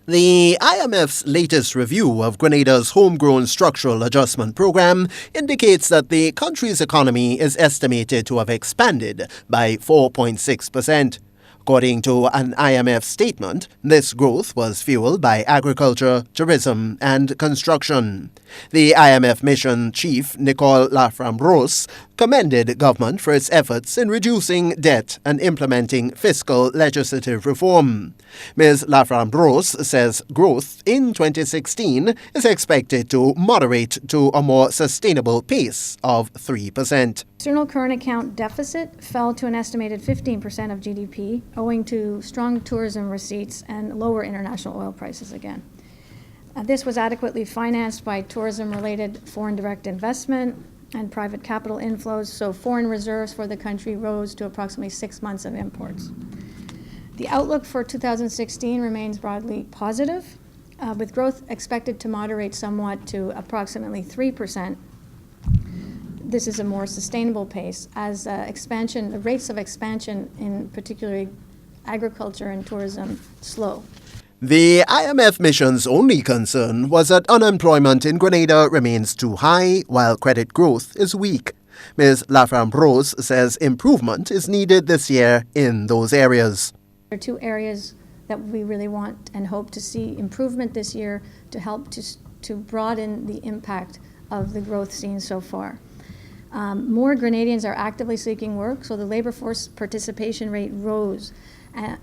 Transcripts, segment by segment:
The IMF's latest review of Grenada's homegrown structural adjustment program indicates that the country's economy is estimated to have expanded by 4.6%. According to an IMF statement, this growth was fueled by agriculture, tourism, and construction. The IMF mission chief, Nicole Laframboise, commended government for its efforts in reducing debt and implementing fiscal legislative reform. Ms. Laframboise says growth in 2016 is expected to moderate to a more sustainable pace of 3%. External current account deficit fell to an estimated 15% of GDP, owing to strong tourism receipts and lower international oil prices again. This was adequately financed by tourism-related foreign direct investment and private capital inflows, so foreign reserves for the country rose to approximately 6 months of imports. The outlook for 2016 remains broadly positive, with growth expected to moderate somewhat to approximately 3%. This is a more sustainable pace as the rates of expansion in particularly agriculture and tourism slow. The IMF mission's only concern was that unemployment in Grenada remains too high while credit growth is weak. Ms. Laframboise says improvement is needed this year in those areas. There are two areas that we really want and hope to see improvement this year to help to broaden the impact of the growth seen so far. More Grenadians are actively seeking work, so the labor force participation rate rose.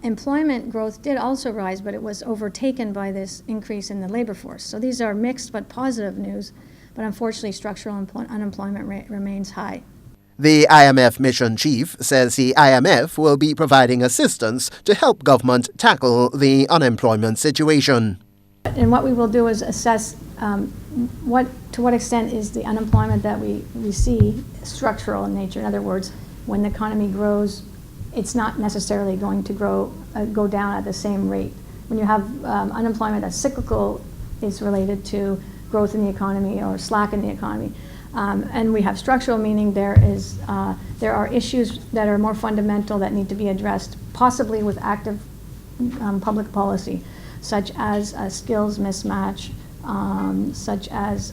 Employment growth did also rise, but it was overtaken by this increase in the labor force. So these are mixed but positive news, but unfortunately structural unemployment rate remains high. The IMF mission chief says the IMF will be providing assistance to help government tackle the unemployment situation. And what we will do is assess to what extent is the unemployment that we see structural in nature. In other words, when the economy grows, it's not necessarily going to go down at the same rate. When you have unemployment that's cyclical, is related to growth in the economy or slack in the economy. And we have structural, meaning there are issues that are more fundamental that need to be addressed, possibly with active public policy, such as skills mismatch, such as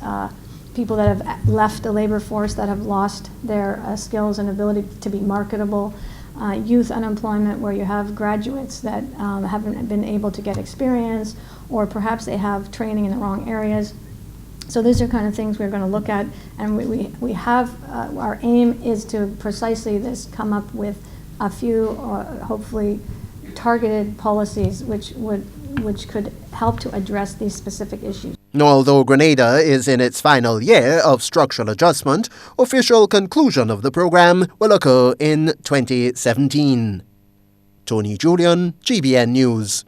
people that have left the labor force that have lost their skills and ability to be marketable, youth unemployment where you have graduates that haven't been able to get experience, or perhaps they have training in the wrong areas. So these are kind of things we're going to look at, and we have our aim is to precisely come up with a few hopefully targeted policies which could help to address these specific issues. Although Grenada is in its final year of structural adjustment, official conclusion of the program will occur in 2017. Tony Julian, GBN News.